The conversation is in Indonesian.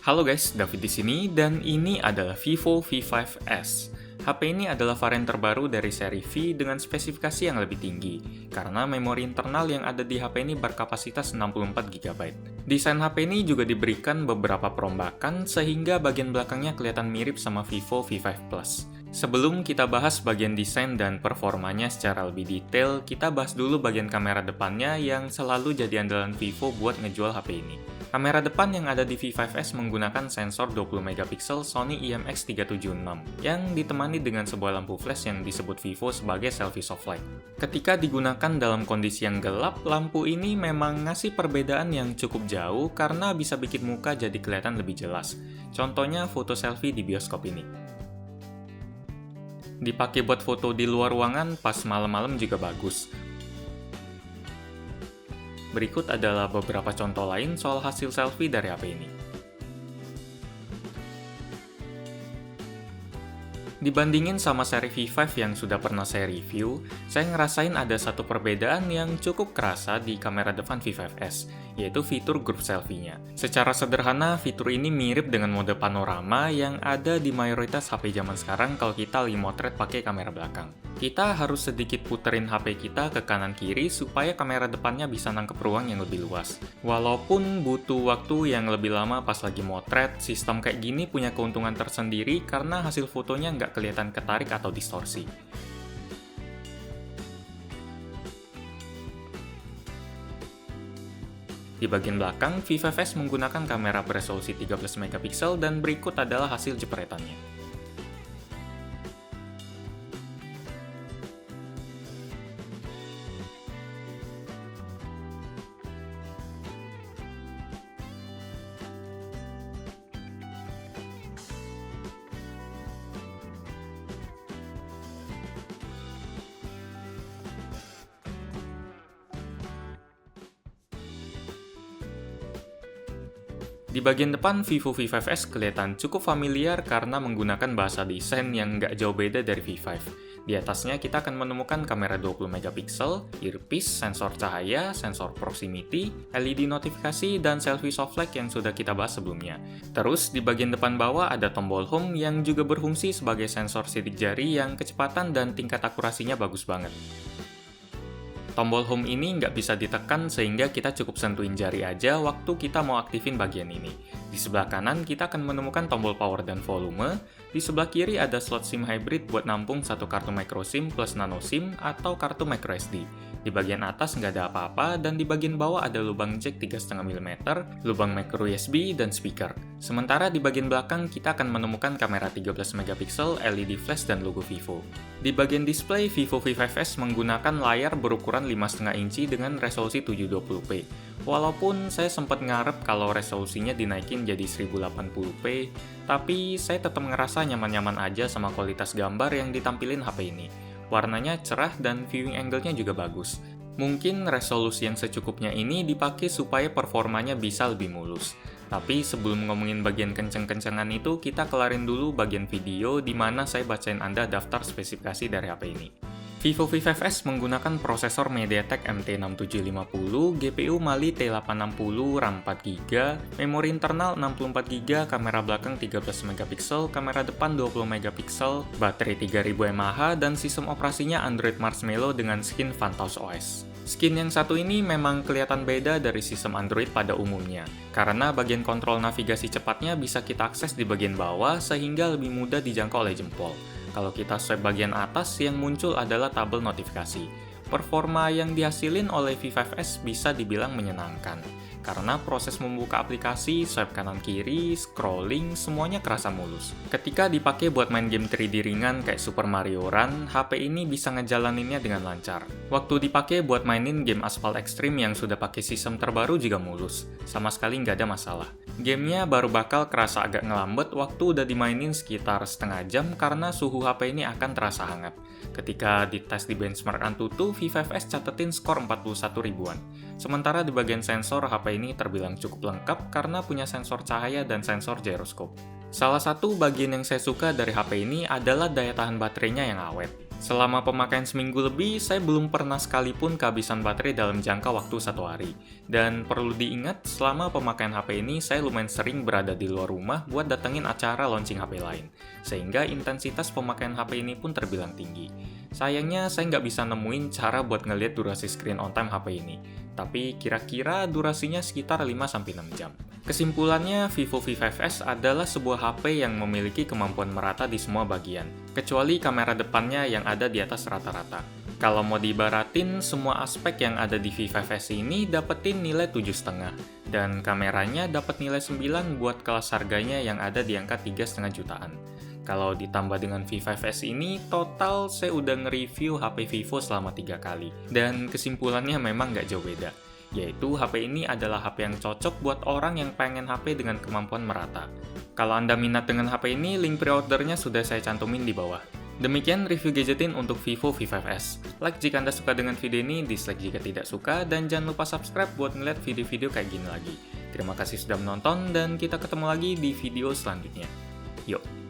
Halo guys, David di sini dan ini adalah Vivo V5s. HP ini adalah varian terbaru dari seri V dengan spesifikasi yang lebih tinggi, karena memori internal yang ada di HP ini berkapasitas 64 GB. Desain HP ini juga diberikan beberapa perombakan sehingga bagian belakangnya kelihatan mirip sama Vivo V5 Plus. Sebelum kita bahas bagian desain dan performanya secara lebih detail, kita bahas dulu bagian kamera depannya yang selalu jadi andalan Vivo buat ngejual HP ini. Kamera depan yang ada di V5s menggunakan sensor 20MP Sony IMX376 yang ditemani dengan sebuah lampu flash yang disebut Vivo sebagai selfie soft light. Ketika digunakan dalam kondisi yang gelap, lampu ini memang ngasih perbedaan yang cukup jauh karena bisa bikin muka jadi kelihatan lebih jelas. Contohnya foto selfie di bioskop ini. Dipakai buat foto di luar ruangan pas malam-malam juga bagus. Berikut adalah beberapa contoh lain soal hasil selfie dari HP ini. Dibandingin sama seri V5 yang sudah pernah saya review, saya ngerasain ada satu perbedaan yang cukup kerasa di kamera depan V5s, yaitu fitur group selfie-nya. Secara sederhana, fitur ini mirip dengan mode panorama yang ada di mayoritas HP zaman sekarang kalau kita lagi motret pakai kamera belakang. Kita harus sedikit puterin HP kita ke kanan-kiri supaya kamera depannya bisa nangkep ruang yang lebih luas. Walaupun butuh waktu yang lebih lama pas lagi motret, sistem kayak gini punya keuntungan tersendiri karena hasil fotonya nggak kelihatan ketarik atau distorsi. Di bagian belakang, V5s menggunakan kamera beresolusi 13MP dan berikut adalah hasil jepretannya. Di bagian depan, Vivo V5s kelihatan cukup familiar karena menggunakan bahasa desain yang nggak jauh beda dari V5. Di atasnya kita akan menemukan kamera 20MP, earpiece, sensor cahaya, sensor proximity, LED notifikasi, dan selfie soft light yang sudah kita bahas sebelumnya. Terus, di bagian depan bawah ada tombol home yang juga berfungsi sebagai sensor sidik jari yang kecepatan dan tingkat akurasinya bagus banget. Tombol home ini nggak bisa ditekan sehingga kita cukup sentuhin jari aja waktu kita mau aktifin bagian ini. Di sebelah kanan kita akan menemukan tombol power dan volume. Di sebelah kiri ada slot SIM hybrid buat nampung satu kartu micro SIM plus nano SIM atau kartu micro SD. Di bagian atas nggak ada apa-apa dan di bagian bawah ada lubang jack 3,5 mm, lubang micro USB, dan speaker. Sementara di bagian belakang kita akan menemukan kamera 13MP, LED flash, dan logo Vivo. Di bagian display, Vivo V5s menggunakan layar berukuran 5,5 inci dengan resolusi 720p. Walaupun saya sempat ngarep kalau resolusinya dinaikin jadi 1080p, tapi saya tetap ngerasa nyaman-nyaman aja sama kualitas gambar yang ditampilin HP ini. Warnanya cerah dan viewing angle-nya juga bagus. Mungkin resolusi yang secukupnya ini dipakai supaya performanya bisa lebih mulus. Tapi sebelum ngomongin bagian kenceng-kencengan itu, kita kelarin dulu bagian video di mana saya bacain Anda daftar spesifikasi dari HP ini. Vivo V5s menggunakan prosesor MediaTek MT6750, GPU Mali T860, RAM 4GB, memori internal 64GB, kamera belakang 13MP, kamera depan 20MP, baterai 3000 mAh, dan sistem operasinya Android Marshmallow dengan skin Phantos OS. Skin yang satu ini memang kelihatan beda dari sistem Android pada umumnya, karena bagian kontrol navigasi cepatnya bisa kita akses di bagian bawah sehingga lebih mudah dijangkau oleh jempol. Kalau kita swipe bagian atas, yang muncul adalah tabel notifikasi. Performa yang dihasilin oleh V5s bisa dibilang menyenangkan, karena proses membuka aplikasi, swipe kanan-kiri, scrolling, semuanya kerasa mulus. Ketika dipakai buat main game 3D ringan kayak Super Mario Run, HP ini bisa ngejalaninnya dengan lancar. Waktu dipakai buat mainin game Asphalt Extreme yang sudah pakai sistem terbaru juga mulus, sama sekali nggak ada masalah. Gamenya baru bakal kerasa agak ngelambet waktu udah dimainin sekitar setengah jam karena suhu HP ini akan terasa hangat. Ketika dites di benchmark Antutu, V5s catetin skor 41 ribuan. Sementara di bagian sensor, HP ini terbilang cukup lengkap karena punya sensor cahaya dan sensor gyroscope. Salah satu bagian yang saya suka dari HP ini adalah daya tahan baterainya yang awet. Selama pemakaian seminggu lebih, saya belum pernah sekalipun kehabisan baterai dalam jangka waktu 1 hari. Dan perlu diingat, selama pemakaian HP ini, saya lumayan sering berada di luar rumah buat datengin acara launching HP lain. Sehingga intensitas pemakaian HP ini pun terbilang tinggi. Sayangnya, saya nggak bisa nemuin cara buat ngeliat durasi screen on time HP ini. Tapi kira-kira durasinya sekitar 5-6 jam. Kesimpulannya, Vivo V5s adalah sebuah HP yang memiliki kemampuan merata di semua bagian, kecuali kamera depannya yang ada di atas rata-rata. Kalau mau diibaratin, semua aspek yang ada di V5s ini dapetin nilai 7,5, dan kameranya dapat nilai 9 buat kelas harganya yang ada di angka 3,5 jutaan. Kalau ditambah dengan V5s ini, total saya udah nge-review HP Vivo selama 3 kali, dan kesimpulannya memang nggak jauh beda. Yaitu HP ini adalah HP yang cocok buat orang yang pengen HP dengan kemampuan merata. Kalau Anda minat dengan HP ini, link pre-ordernya sudah saya cantumin di bawah. Demikian review gadgetin untuk Vivo V5s. Like jika Anda suka dengan video ini, dislike jika tidak suka, dan jangan lupa subscribe buat ngeliat video-video kayak gini lagi. Terima kasih sudah menonton, dan kita ketemu lagi di video selanjutnya. Yuk!